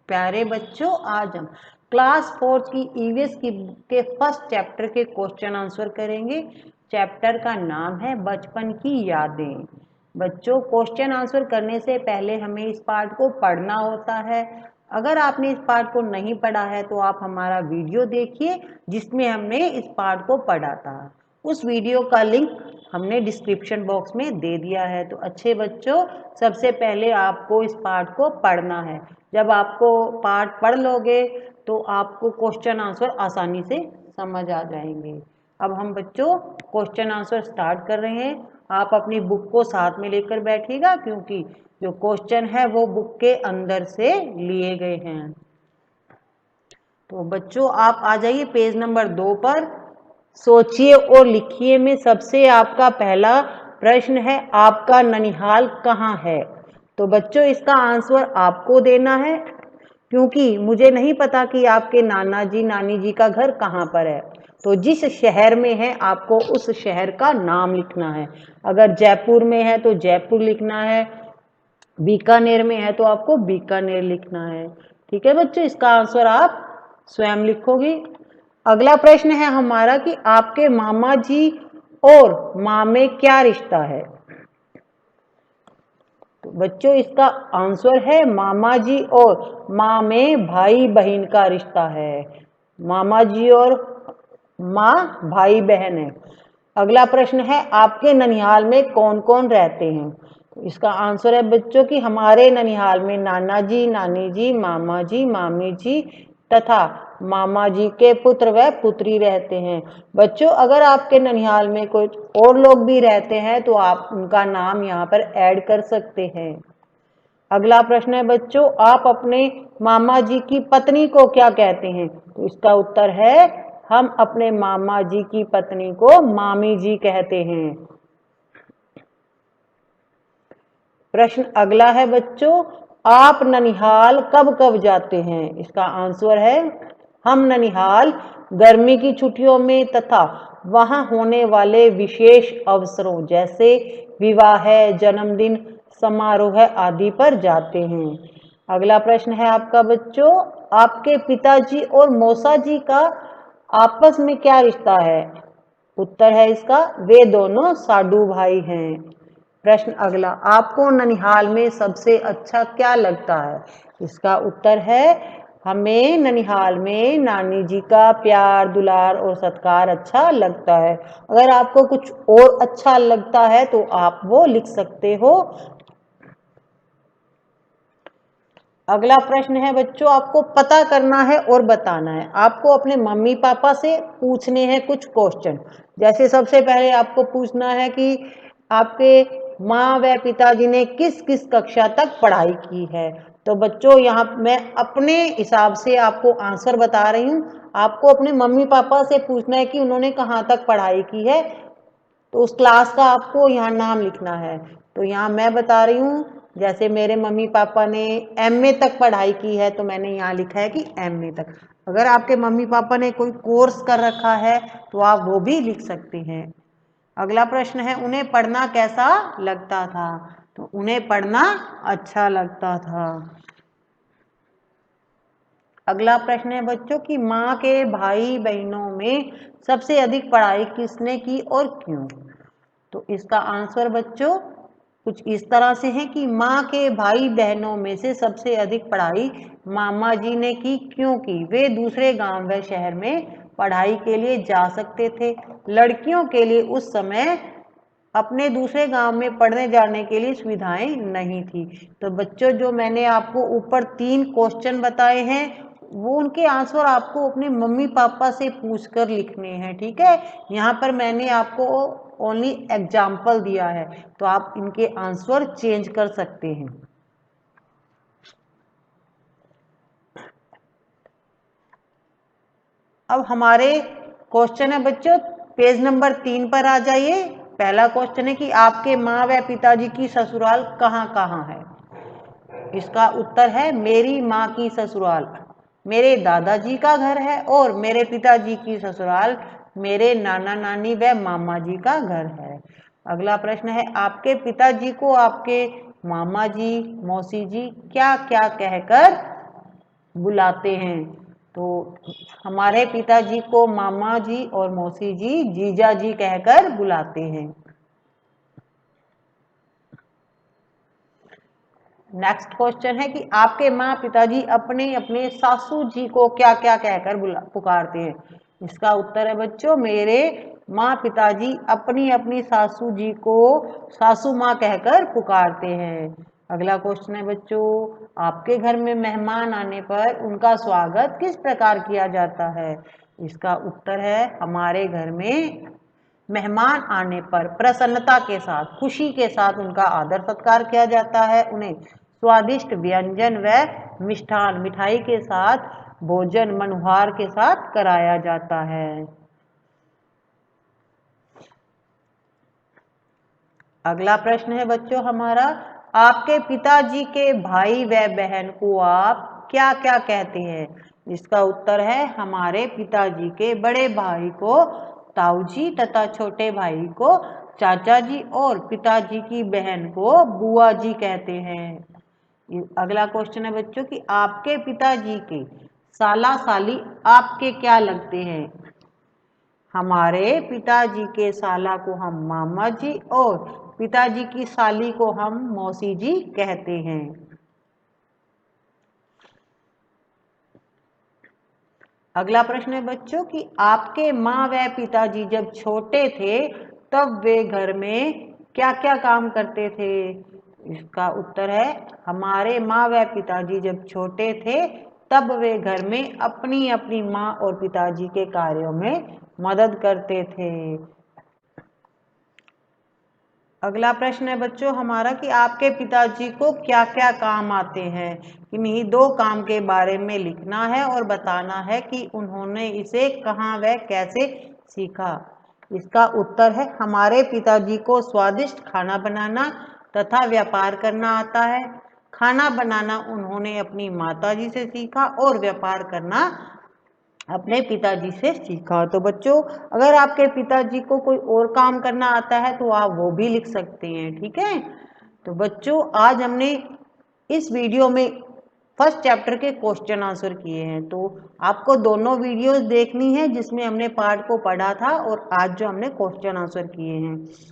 प्यारे बच्चों, आज हम क्लास 4 की ईवीएस के फर्स्ट चैप्टर के क्वेश्चन आंसर करेंगे। चैप्टर का नाम है बचपन की यादें। बच्चों, क्वेश्चन आंसर करने से पहले हमें इस पार्ट को पढ़ना होता है। अगर आपने इस पार्ट को नहीं पढ़ा है तो आप हमारा वीडियो देखिए जिसमें हमने इस पार्ट को पढ़ा था। उस वीडियो का लिंक हमने डिस्क्रिप्शन बॉक्स में दे दिया है। तो अच्छे बच्चों, सबसे पहले आपको इस पार्ट को पढ़ना है। जब आपको पार्ट पढ़ लोगे तो आपको क्वेश्चन आंसर आसानी से समझ आ जाएंगे। अब हम बच्चों क्वेश्चन आंसर स्टार्ट कर रहे हैं। आप अपनी बुक को साथ में लेकर बैठिएगा क्योंकि जो क्वेश्चन है वो बुक के अंदर से लिए गए हैं। तो बच्चों आप आ जाइए पेज नंबर 2 पर। सोचिए और लिखिए में सबसे आपका पहला प्रश्न है, आपका ननिहाल कहाँ है। तो बच्चों इसका आंसर आपको देना है क्योंकि मुझे नहीं पता कि आपके नाना जी नानी जी का घर कहाँ पर है। तो जिस शहर में है आपको उस शहर का नाम लिखना है। अगर जयपुर में है तो जयपुर लिखना है, बीकानेर में है तो आपको बीकानेर लिखना है। ठीक है बच्चों, इसका आंसर आप स्वयं लिखोगे। अगला प्रश्न है हमारा कि आपके मामा जी और माँ में क्या रिश्ता है। तो बच्चों इसका आंसर है मामा जी और माँ में भाई बहन का रिश्ता है। मामा जी और माँ भाई बहन है। अगला प्रश्न है आपके ननिहाल में कौन कौन रहते हैं। तो इसका आंसर है बच्चों कि हमारे ननिहाल में नाना जी नानी जी मामा जी मामी जी तथा मामा जी के पुत्र व पुत्री रहते हैं। बच्चों अगर आपके ननिहाल में कोई और लोग भी रहते हैं तो आप उनका नाम यहाँ पर ऐड कर सकते हैं। अगला प्रश्न है बच्चों, आप अपने मामा जी की पत्नी को क्या कहते हैं। तो इसका उत्तर है हम अपने मामा जी की पत्नी को मामी जी कहते हैं। प्रश्न अगला है बच्चों, आप ननिहाल कब कब जाते हैं। इसका आंसर है हम ननिहाल गर्मी की छुट्टियों में तथा वहां होने वाले विशेष अवसरों जैसे विवाह, जन्मदिन, समारोह आदि पर जाते हैं। अगला प्रश्न है आपका बच्चों, आपके पिताजी और मौसा जी का आपस में क्या रिश्ता है। उत्तर है इसका वे दोनों साडू भाई हैं। प्रश्न अगला, आपको ननिहाल में सबसे अच्छा क्या लगता है। इसका उत्तर है हमें ननिहाल में नानी जी का प्यार दुलार और सत्कार अच्छा लगता है। अगर आपको कुछ और अच्छा लगता है तो आप वो लिख सकते हो। अगला प्रश्न है बच्चों, आपको पता करना है और बताना है। आपको अपने मम्मी पापा से पूछने हैं कुछ क्वेश्चन। जैसे सबसे पहले आपको पूछना है कि आपके माँ व पिताजी ने किस किस कक्षा तक पढ़ाई की है। तो बच्चों यहाँ मैं अपने हिसाब से आपको आंसर बता रही हूँ। आपको अपने मम्मी पापा से पूछना है कि उन्होंने कहाँ तक पढ़ाई की है, तो उस क्लास का आपको यहाँ नाम लिखना है। तो यहाँ मैं बता रही हूँ, जैसे मेरे मम्मी पापा ने एमए तक पढ़ाई की है तो मैंने यहाँ लिखा है कि एमए तक। अगर आपके मम्मी पापा ने कोई कोर्स कर रखा है तो आप वो भी लिख सकते हैं। अगला प्रश्न है उन्हें पढ़ना कैसा लगता था। तो उन्हें पढ़ना अच्छा लगता था। अगला प्रश्न है बच्चों कि माँ के भाई बहनों में सबसे अधिक पढ़ाई किसने की और क्यों। तो इसका आंसर बच्चों कुछ इस तरह से है कि माँ के भाई बहनों में से सबसे अधिक पढ़ाई मामा जी ने की क्योंकि वे दूसरे गांव व शहर में पढ़ाई के लिए जा सकते थे। लड़कियों के लिए उस समय अपने दूसरे गांव में पढ़ने जाने के लिए सुविधाएं नहीं थी। तो बच्चों जो मैंने आपको ऊपर 3 क्वेश्चन बताए हैं वो उनके आंसर आपको अपने मम्मी पापा से पूछकर लिखने हैं। ठीक है, यहाँ पर मैंने आपको ओनली एग्जाम्पल दिया है तो आप इनके आंसर चेंज कर सकते हैं। अब हमारे क्वेश्चन है बच्चों, पेज नंबर 3 पर आ जाइए। पहला क्वेश्चन है कि आपके माँ व पिताजी की ससुराल कहाँ कहाँ है। इसका उत्तर है मेरी माँ की ससुराल मेरे दादाजी का घर है और मेरे पिताजी की ससुराल मेरे नाना नानी व मामा जी का घर है। अगला प्रश्न है आपके पिताजी को आपके मामा जी मौसी जी क्या क्या कहकर बुलाते हैं। तो हमारे पिताजी को मामा जी और मौसी जी जीजा जी कहकर बुलाते हैं। नेक्स्ट क्वेश्चन है कि आपके माँ पिताजी अपने अपने सासू जी को क्या क्या कहकर पुकारते हैं। इसका उत्तर है बच्चों, मेरे माँ पिताजी अपनी अपनी सासू जी को सासू माँ कहकर पुकारते हैं। अगला क्वेश्चन है बच्चों, आपके घर में मेहमान आने पर उनका स्वागत किस प्रकार किया जाता है। इसका उत्तर है, हमारे घर में मेहमान आने पर प्रसन्नता के साथ, खुशी के साथ उनका आदर सत्कार किया जाता है। उन्हें स्वादिष्ट व्यंजन व मिष्ठान मिठाई के साथ भोजन मनुहार के साथ कराया जाता है। अगला प्रश्न है बच्चों हमारा, आपके पिताजी के भाई व बहन को आप क्या क्या कहते हैं। इसका उत्तर है, हमारे पिताजी के बड़े भाई को ताऊ जी तथा छोटे भाई को चाचा जी और पिताजी की बहन को बुआ जी कहते हैं। अगला क्वेश्चन है बच्चों कि आपके पिताजी के साला साली आपके क्या लगते हैं। हमारे पिताजी के साला को हम मामा जी और पिताजी की साली को हम मौसी जी कहते हैं। अगला प्रश्न है बच्चों कि आपके माँ व पिताजी जब छोटे थे तब वे घर में क्या क्या काम करते थे। इसका उत्तर है, हमारे माँ व पिताजी जब छोटे थे तब वे घर में अपनी अपनी माँ और पिताजी के कार्यों में मदद करते थे। अगला प्रश्न है बच्चों हमारा कि आपके पिताजी को क्या क्या काम आते हैं। इन्हीं दो काम के बारे में लिखना है और बताना है कि उन्होंने इसे कहाँ व कैसे सीखा। इसका उत्तर है, हमारे पिताजी को स्वादिष्ट खाना बनाना तथा व्यापार करना आता है। खाना बनाना उन्होंने अपनी माताजी से सीखा और व्यापार करना अपने पिताजी से सीखा। तो बच्चों, अगर आपके पिताजी को कोई और काम करना आता है तो आप वो भी लिख सकते हैं, ठीक है। तो बच्चों, आज हमने इस वीडियो में फर्स्ट चैप्टर के क्वेश्चन आंसर किए हैं। तो आपको दोनों वीडियोस देखनी है जिसमें हमने पार्ट को पढ़ा था और आज जो हमने क्वेश्चन आंसर किए हैं।